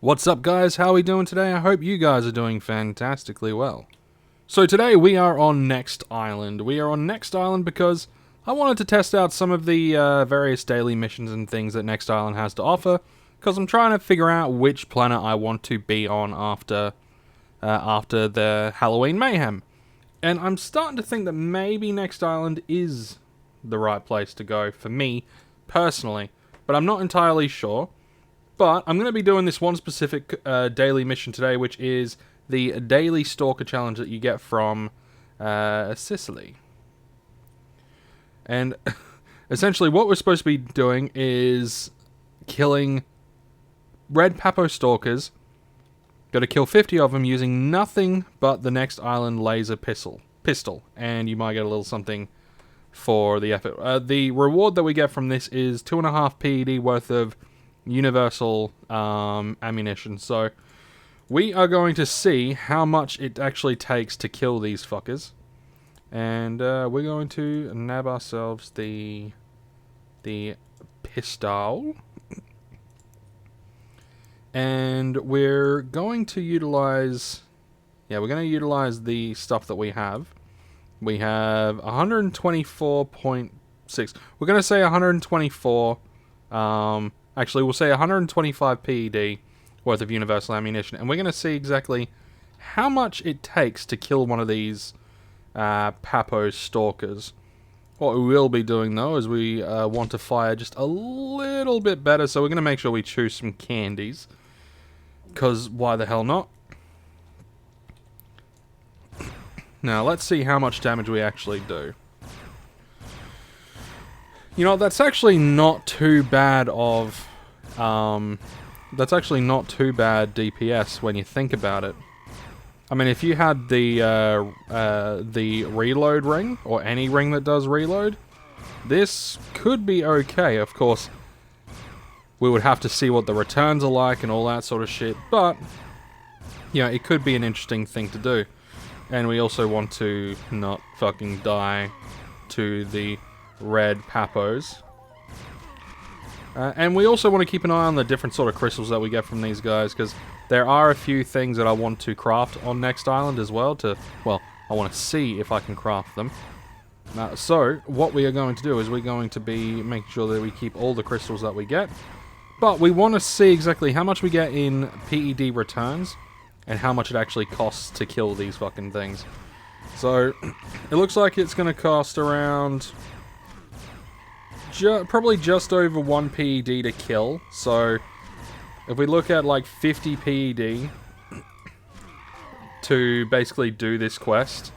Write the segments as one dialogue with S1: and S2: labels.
S1: What's up, guys? How are we doing today? I hope you guys are doing fantastically well. So today we are on Next Island. We are on Next Island because I wanted to test out some of the various daily missions and things that Next Island has to offer, because I'm trying to figure out which planet I want to be on after the Halloween Mayhem. And I'm starting to think that maybe Next Island is the right place to go for me, personally. But I'm not entirely sure. But I'm going to be doing this one specific daily mission today, which is the daily Stalker challenge that you get from Sicily. And essentially what we're supposed to be doing is killing red Papo Stalkers. Got to kill 50 of them using nothing but the Next Island laser pistol. And you might get a little something for the effort. The reward that we get from this is 2.5 PED worth of universal ammunition. So we are going to see how much it actually takes to kill these fuckers. And we're going to nab ourselves the pistol. And we're going to utilize... yeah, we're going to utilize the stuff that we have. We have 124.6. We're going to say 124... actually, we'll say 125 PED worth of universal ammunition. And we're going to see exactly how much it takes to kill one of these Papo Stalkers. What we will be doing, though, is we want to fire just a little bit better. So we're going to make sure we choose some candies. Because why the hell not? Now, let's see how much damage we actually do. You know, that's actually not too bad of... that's actually not too bad DPS when you think about it. I mean, if you had the reload ring, or any ring that does reload, this could be okay. Of course, we would have to see what the returns are like and all that sort of shit, but, you know, it could be an interesting thing to do. And we also want to not fucking die to the red Papos. And we also want to keep an eye on the different sort of crystals that we get from these guys, because there are a few things that I want to craft on Next Island as well well, I want to see if I can craft them. So, what we are going to do is we're going to be making sure that we keep all the crystals that we get, but we want to see exactly how much we get in PED returns, and how much it actually costs to kill these fucking things. So, it looks like it's going to cost around... probably just over 1 PED to kill. So, if we look at like 50 PED to basically do this quest,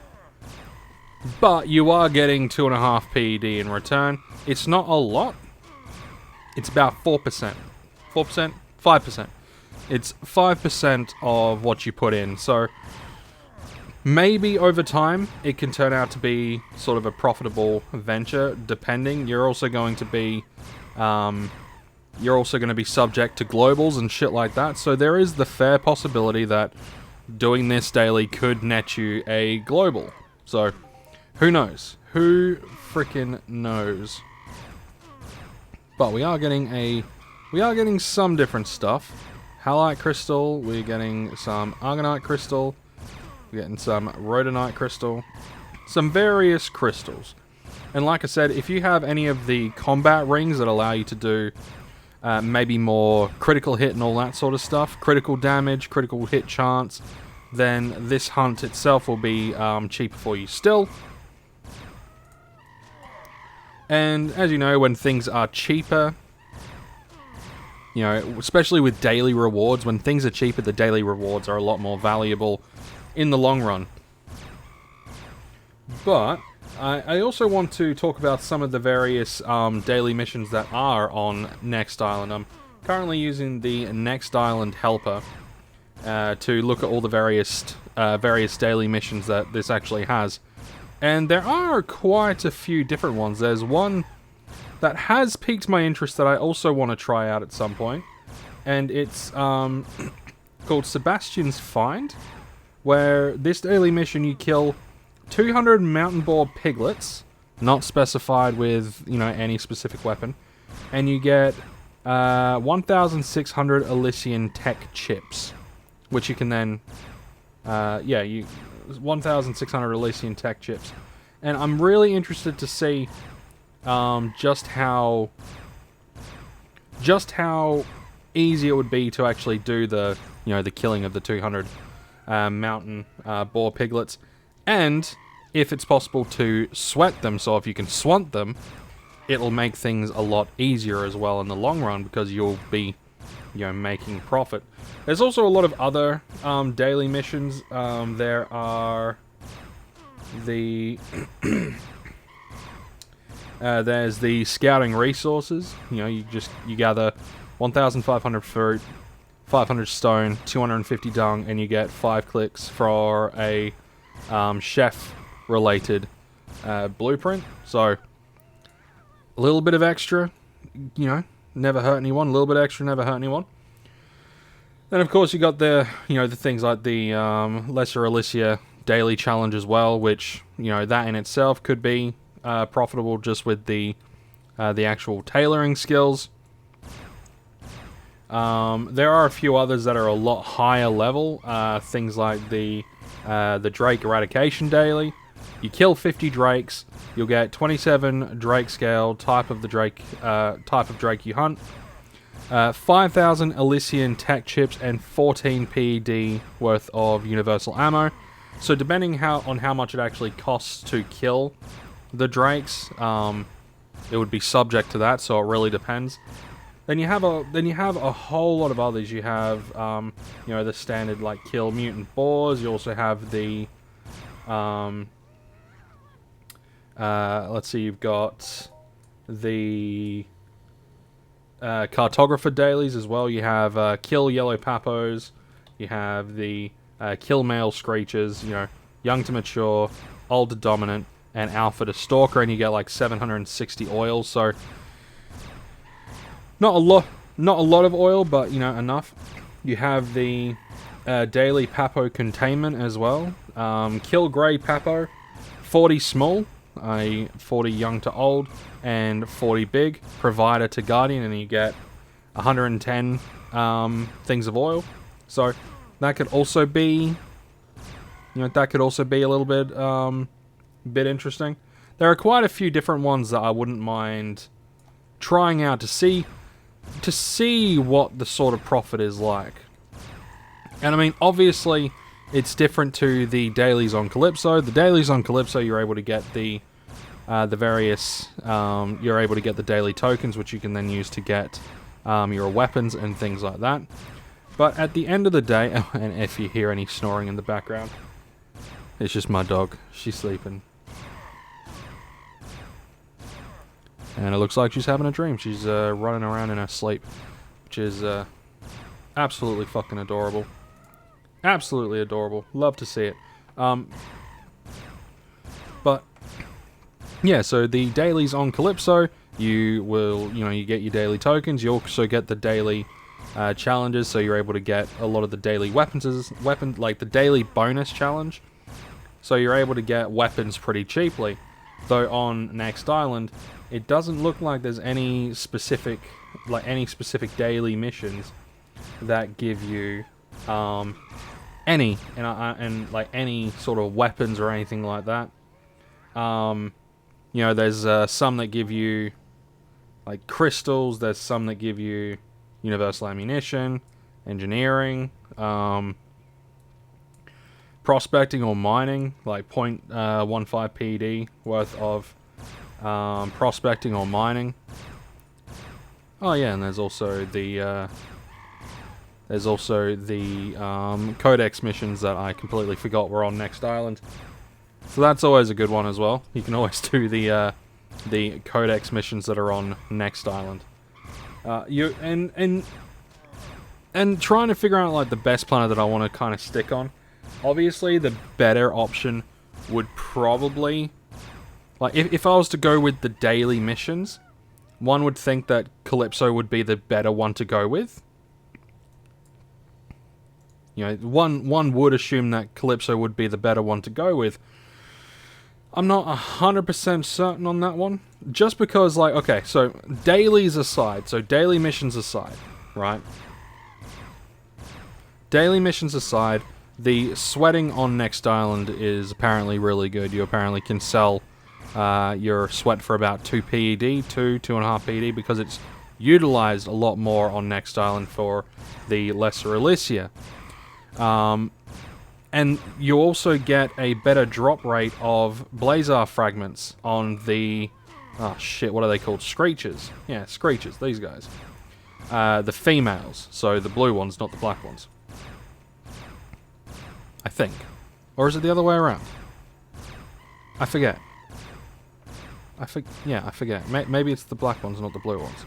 S1: but you are getting 2.5 PED in return. It's not a lot. It's about 4%. 4%? 5%. It's 5% of what you put in. So, maybe over time, it can turn out to be sort of a profitable venture, depending. You're also going to be subject to globals and shit like that. So there is the fair possibility that doing this daily could net you a global. So, who knows? Who freaking knows? But we are getting some different stuff. Halite crystal, we're getting some argonite crystal, we're getting some rhodonite crystal, some various crystals. And like I said, if you have any of the combat rings that allow you to do maybe more critical hit and all that sort of stuff, critical damage, critical hit chance, then this hunt itself will be cheaper for you still. And as you know, when things are cheaper, you know, especially with daily rewards, when things are cheaper, the daily rewards are a lot more valuable in the long run. But I also want to talk about some of the various daily missions that are on Next Island. I'm currently using the Next Island helper to look at all the various daily missions that this actually has. And there are quite a few different ones. There's one that has piqued my interest that I also want to try out at some point. And it's called Sebastian's Find, where this daily mission you kill 200 mountain boar piglets, not specified with, you know, any specific weapon, and you get 1,600 Elysian tech chips, which you can then, 1,600 Elysian tech chips, and I'm really interested to see just how easy it would be to actually do the killing of the 200 mountain boar piglets, and if it's possible to sweat them. So if you can swant them, it'll make things a lot easier as well in the long run, because you'll be, making profit. There's also a lot of other daily missions. There are the there's the scouting resources. You gather 1,500 fruit, 500 stone, 250 dung, and you get 5 clicks for a chef-related blueprint. So a little bit of extra, never hurt anyone. A little bit extra, never hurt anyone. Then, of course, you got the things like the Lesser Elysia daily challenge as well, which, that in itself could be profitable just with the actual tailoring skills. There are a few others that are a lot higher level. Things like the Drake Eradication daily. You kill 50 drakes, you'll get 27 Drake scale type of Drake you hunt, 5,000 Elysian tech chips, and 14 PED worth of universal ammo. So depending on how much it actually costs to kill the drakes, it would be subject to that. So it really depends. Then you have a whole lot of others. You have the standard like kill mutant boars. You also have the let's see, you've got the cartographer dailies as well. You have kill yellow papos. You have the kill male screechers. Young to mature, old to dominant, and alpha to stalker, and you get like 760 oil. So not a lot of oil, but enough. You have the daily papo containment as well. Kill grey papo, 40 small, 40 young to old, and 40 big, provider to guardian, and you get 110 things of oil. So that could also be, a little bit interesting. There are quite a few different ones that I wouldn't mind trying out to see what the sort of profit is like. And I mean, obviously, it's different to the dailies on Calypso. The dailies on Calypso, you're able to get the various, you're able to get the daily tokens, which you can then use to get your weapons and things like that. But at the end of the day, and if you hear any snoring in the background, it's just my dog. She's sleeping. And it looks like she's having a dream. She's running around in her sleep, which is absolutely fucking adorable. Absolutely adorable. Love to see it. But yeah, so the dailies on Calypso, you will, you get your daily tokens. You also get the daily challenges, so you're able to get a lot of the daily weapons, like the daily bonus challenge. So you're able to get weapons pretty cheaply. Though on Next Island, it doesn't look like there's any specific daily missions that give you any sort of weapons or anything like that. There's some that give you like crystals. There's some that give you universal ammunition, engineering, prospecting or mining, like 0.15 PED worth of prospecting or mining. Oh yeah, and there's also the codex missions that I completely forgot were on Next Island. So that's always a good one as well. You can always do the codex missions that are on Next Island. And trying to figure out like the best planet that I want to kind of stick on. Obviously, the better option would probably, like, if I was to go with the daily missions, one would think that Calypso would be the better one to go with. One would assume that Calypso would be the better one to go with. I'm not 100% certain on that one. Just because, like, okay, so dailies aside, so daily missions aside, right? Daily missions aside, the sweating on Next Island is apparently really good. You apparently can sell your sweat for about 2 PED, 2.5 PED, because it's utilized a lot more on Next Island for the Lesser Elysia. And you also get a better drop rate of Blazar fragments on the... Oh shit, what are they called? Screechers. Yeah, Screechers, these guys. The females, so the blue ones, not the black ones. I think. Or is it the other way around? I forget. Yeah, I forget. Maybe it's the black ones, not the blue ones.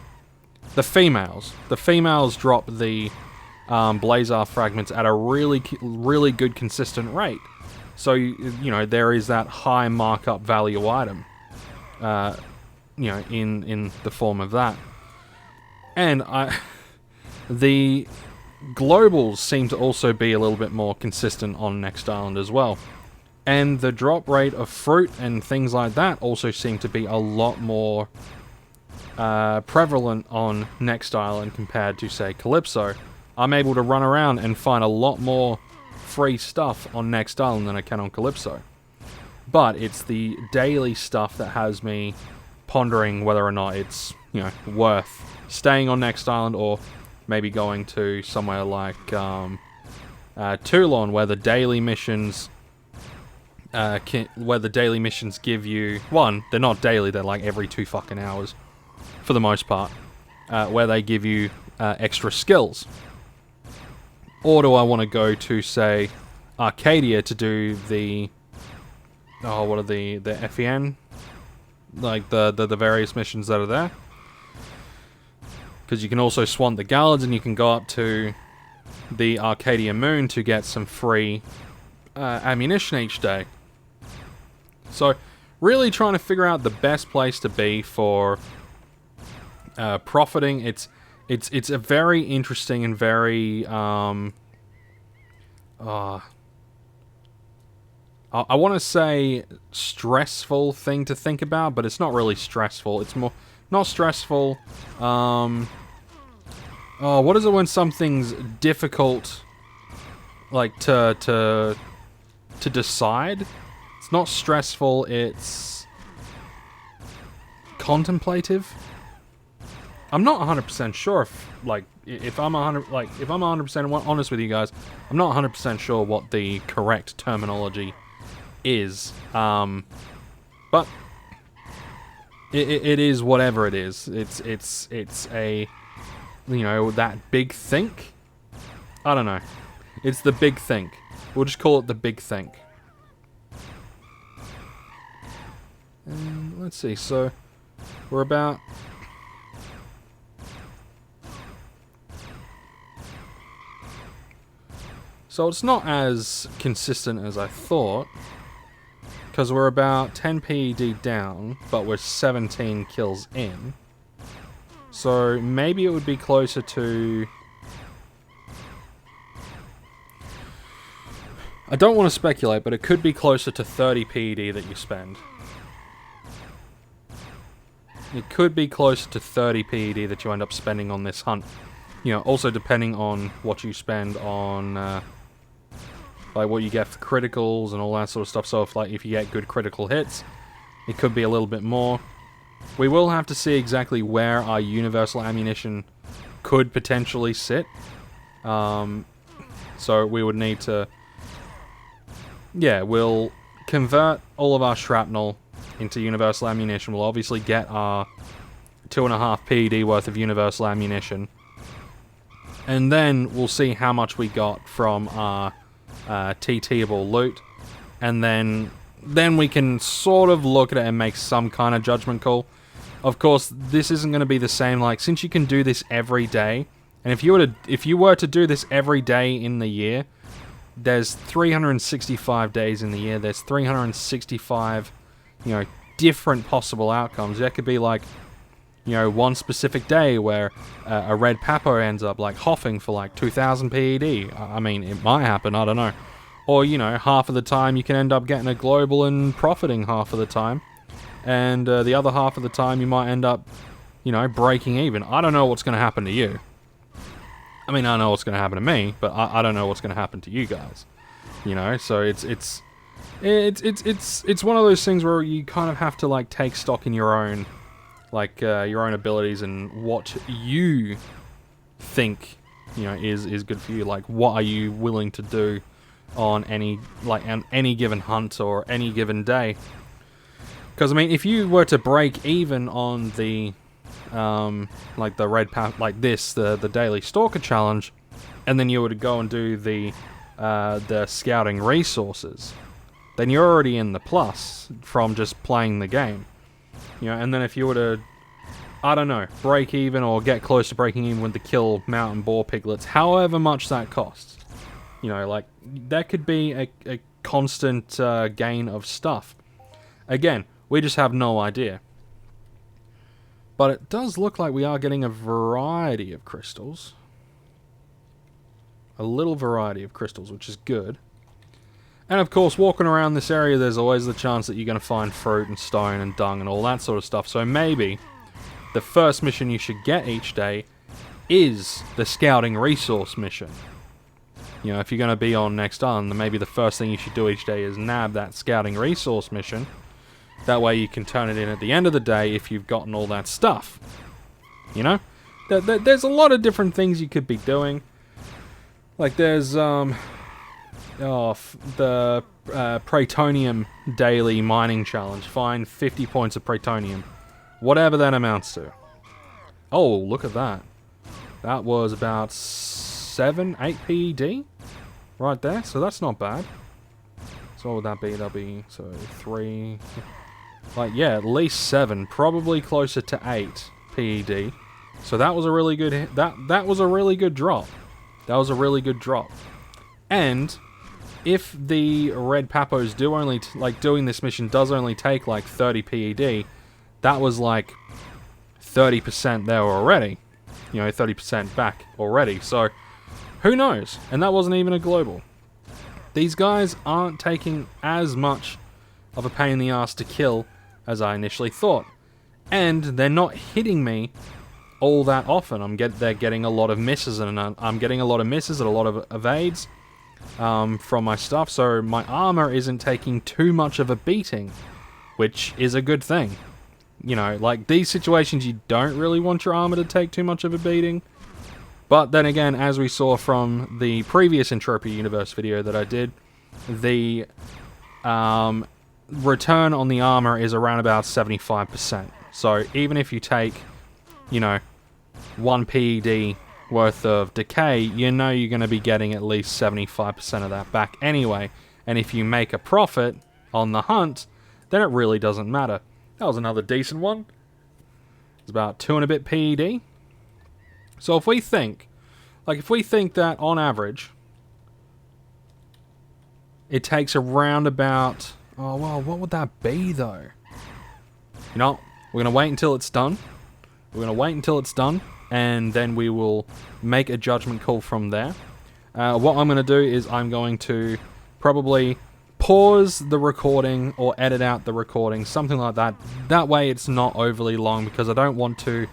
S1: The females. The females drop the Blazar fragments at a really good consistent rate. So, you know, there is that high markup value item, you know, in the form of that. And the globals seem to also be a little bit more consistent on Next Island as well. And the drop rate of fruit and things like that also seem to be a lot more prevalent on Next Island compared to, say, Calypso. I'm able to run around and find a lot more free stuff on Next Island than I can on Calypso. But it's the daily stuff that has me pondering whether or not it's, you know, worth staying on Next Island or maybe going to somewhere like Toulon, where the daily missions give you... One, they're not daily, they're like every 2 fucking hours, for the most part, where they give you extra skills. Or do I want to go to, say, Arcadia to do the... Oh, what are the FEN? Like, the various missions that are there. Because you can also swan the Gallards, and you can go up to the Arcadia Moon to get some free ammunition each day. So, really trying to figure out the best place to be for profiting. It's a very interesting and very I want to say stressful thing to think about, but it's not really stressful. It's more not stressful. Oh, what is it when something's difficult, like to decide? It's not stressful. It's contemplative. I'm not 100% sure if I'm 100% honest with you guys, I'm not 100% sure what the correct terminology is. But it is whatever it is. It's a, you know, that big think. I don't know. It's the big think. We'll just call it the big think. And let's see. So we're about... So it's not as consistent as I thought, because we're about 10 PED down, but we're 17 kills in. So maybe it would be closer to... I don't want to speculate, but it could be closer to 30 PED that you spend. It could be closer to 30 PED that you end up spending on this hunt. You know, also depending on what you spend on... like what you get for criticals and all that sort of stuff. So if you get good critical hits, it could be a little bit more. We will have to see exactly where our universal ammunition could potentially sit. So we would need to... Yeah, we'll convert all of our shrapnel into universal ammunition. We'll obviously get our 2.5 PED worth of universal ammunition. And then we'll see how much we got from our... TTable loot, and then we can sort of look at it and make some kind of judgment call. Of course, this isn't going to be the same, like, since you can do this every day, and if you were to do this every day in the year, there's 365 days in the year, there's 365, you know, different possible outcomes. There could be, like, you know, one specific day where a red Papo ends up, like, hoffing for, like, 2,000 PED. I mean, it might happen, I don't know. Or, you know, half of the time you can end up getting a global and profiting half of the time. And the other half of the time you might end up, you know, breaking even. I don't know what's going to happen to you. I mean, I know what's going to happen to me, but I don't know what's going to happen to you guys. You know, so it's one of those things where you kind of have to, like, take stock in your own, like, your own abilities and what you think, you know, is good for you. Like, what are you willing to do on any given hunt or any given day? Because, I mean, if you were to break even on the, like the red path, like this, the daily Stalker challenge, and then you were to go and do the scouting resources, then you're already in the plus from just playing the game. You know, and then if you were to, I don't know, break even or get close to breaking even with the kill mountain boar piglets, however much that costs, you know, like, that could be a constant gain of stuff. Again, we just have no idea. But it does look like we are getting a variety of crystals. A little variety of crystals, which is good. And of course, walking around this area, there's always the chance that you're going to find fruit and stone and dung and all that sort of stuff. So maybe the first mission you should get each day is the scouting resource mission. You know, if you're going to be on next on, then maybe the first thing you should do each day is nab that scouting resource mission. That way you can turn it in at the end of the day if you've gotten all that stuff. You know? There's a lot of different things you could be doing. Like there's, the Pratonium daily mining challenge. Find 50 points of Pratonium. Whatever that amounts to. Oh, look at that. That was about 7, 8 PED? Right there, so that's not bad. So what would that be? That'll be, so 3... Like, yeah, at least 7, probably closer to 8 PED. So that was a really good hit. That was a really good drop. That was a really good drop. And if the red papos do only like doing this mission does only take like 30 PED, that was like 30% there already. You know, 30% back already. So who knows? And that wasn't even a global. These guys aren't taking as much of a pain in the ass to kill as I initially thought. And they're not hitting me all that often. They're getting a lot of misses, and I'm getting a lot of misses and a lot of evades from my stuff, so my armor isn't taking too much of a beating, which is a good thing. You know, like, these situations you don't really want your armor to take too much of a beating. But then again, as we saw from the previous Entropia Universe video that I did, the return on the armor is around about 75%. So even if you take, you know, 1 PED worth of decay, you know you're going to be getting at least 75% of that back anyway. And if you make a profit on the hunt, then it really doesn't matter. That was another decent one. It's about 2 and a bit PED. So if we think that on average, it takes around about, oh well, what would that be though? You know, we're going to wait until it's done. We're going to wait until it's done, and then we will make a judgment call from there. What I'm going to do is I'm going to probably pause the recording or edit out the recording, something like that. That way it's not overly long, because I don't want to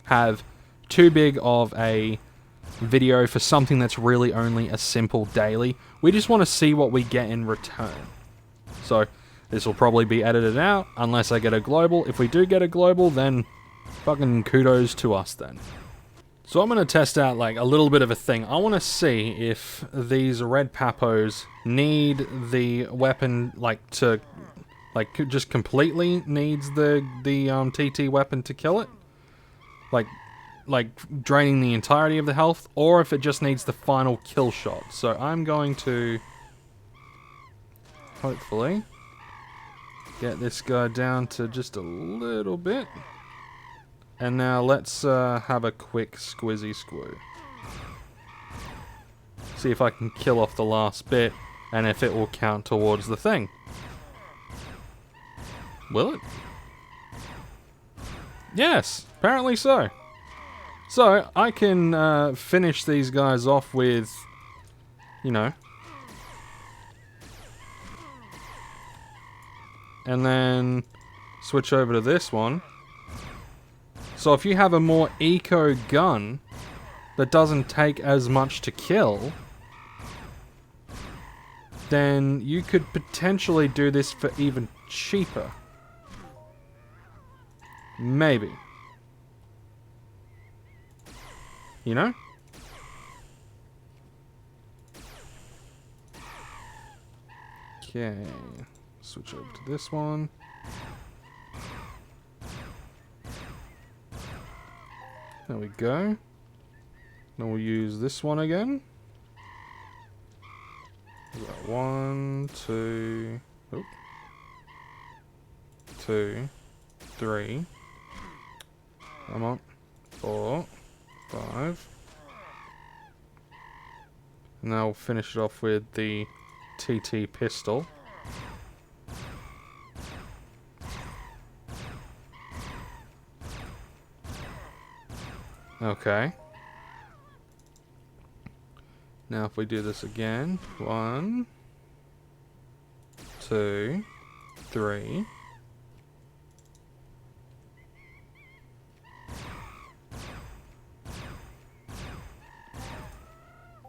S1: have too big of a video for something that's really only a simple daily. We just want to see what we get in return. So this will probably be edited out unless I get a global. If we do get a global, then fucking kudos to us then. So I'm going to test out like a little bit of a thing. I want to see if these red papos need the weapon like to just completely needs the TT weapon to kill it. Like draining the entirety of the health, or if it just needs the final kill shot. So I'm going to hopefully get this guy down to just a little bit. And now let's have a quick squizzy squoo. See if I can kill off the last bit, and if it will count towards the thing. Will it? Yes, apparently so. So, I can finish these guys off with, you know, and then switch over to this one. So if you have a more eco gun that doesn't take as much to kill, then you could potentially do this for even cheaper. Maybe. You know? Okay. Switch over to this one. There we go. Then we'll use this one again. We got 1, 2, 2, 3. Come on. 4, 5. Now we'll finish it off with the TT pistol. Okay. Now if we do this again. 1, 2, 3.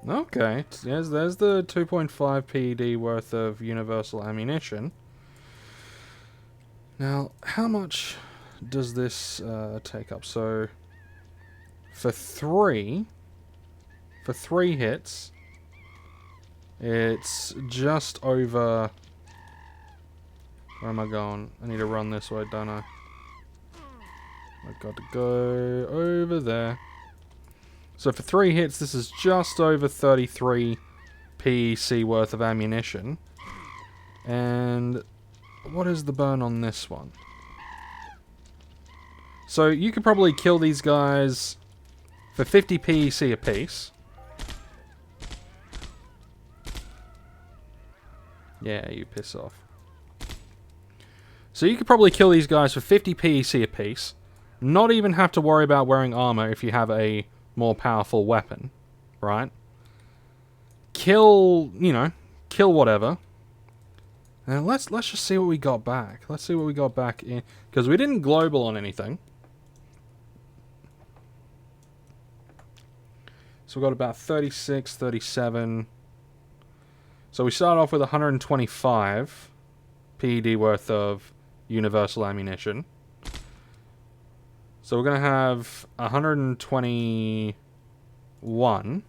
S1: Okay, there's the 2.5 PED worth of universal ammunition. Now, how much does this take up? So, for three hits, it's just over... Where am I going? I need to run this way, don't I? I've got to go over there. So for 3 hits, this is just over 33 PEC worth of ammunition. And what is the burn on this one? So you could probably kill these guys for 50 PEC apiece. Yeah, you piss off. So you could probably kill these guys for 50 PEC apiece. Not even have to worry about wearing armor if you have a more powerful weapon, right? Kill, you know, kill whatever. Now let's just see what we got back. Let's see what we got back in, because we didn't global on anything. So we got about 36, 37. So we start off with 125 PED worth of universal ammunition. So we're going to have 121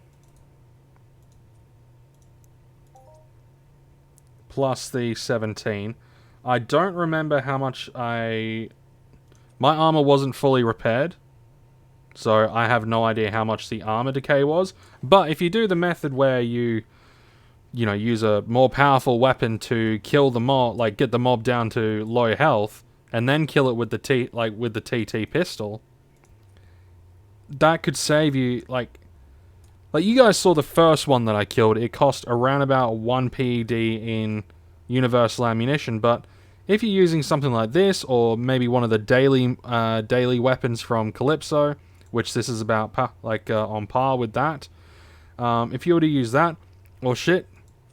S1: plus the 17. I don't remember how much my armor wasn't fully repaired, so I have no idea how much the armor decay was. But if you do the method where you know, use a more powerful weapon to kill the mob, like get the mob down to low health, and then kill it with the TT pistol, that could save you, like you guys saw the first one that I killed, it cost around about 1 PED in universal ammunition, but if you're using something like this, or maybe one of the daily weapons from Calypso, which this is about on par with that, if you were to use that, or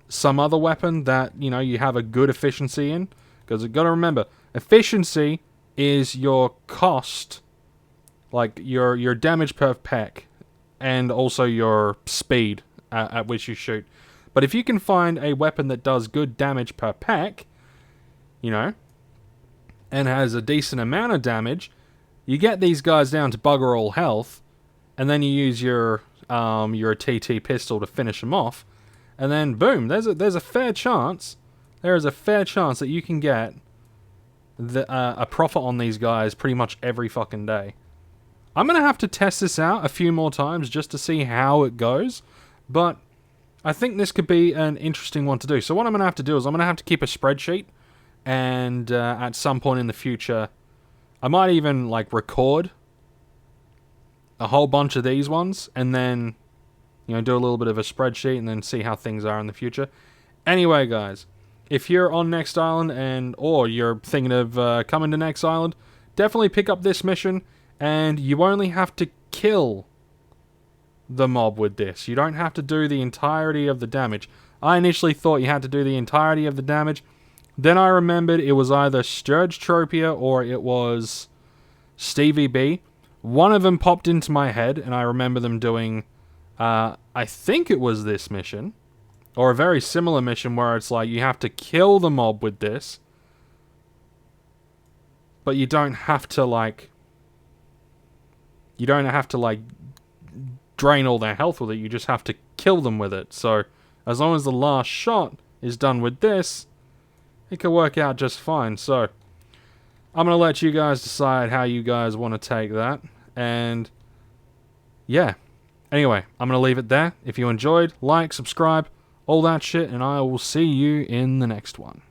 S1: some other weapon that, you know, you have a good efficiency in, because you've got to remember, efficiency is your cost, like your damage per peck, and also your speed at which you shoot. But if you can find a weapon that does good damage per peck, you know, and has a decent amount of damage, you get these guys down to bugger all health, and then you use your TT pistol to finish them off, and then boom, there's a fair chance. There is a fair chance that you can get a profit on these guys pretty much every fucking day. I'm going to have to test this out a few more times just to see how it goes, but I think this could be an interesting one to do. So what I'm going to have to do is I'm going to have to keep a spreadsheet, and at some point in the future, I might even like record a whole bunch of these ones, and then, you know, do a little bit of a spreadsheet and then see how things are in the future. Anyway, guys, if you're on Next Island or you're thinking of coming to Next Island, definitely pick up this mission, and you only have to kill the mob with this. You don't have to do the entirety of the damage. I initially thought you had to do the entirety of the damage. Then I remembered it was either Sturge Tropia or it was Stevie B. One of them popped into my head, and I remember them doing, I think it was this mission, or a very similar mission where it's like you have to kill the mob with this, but you don't have to like drain all their health with it. You just have to kill them with it. So as long as the last shot is done with this, it could work out just fine. So I'm going to let you guys decide how you guys want to take that. And yeah. Anyway, I'm going to leave it there. If you enjoyed, like, subscribe, all that shit, and I will see you in the next one.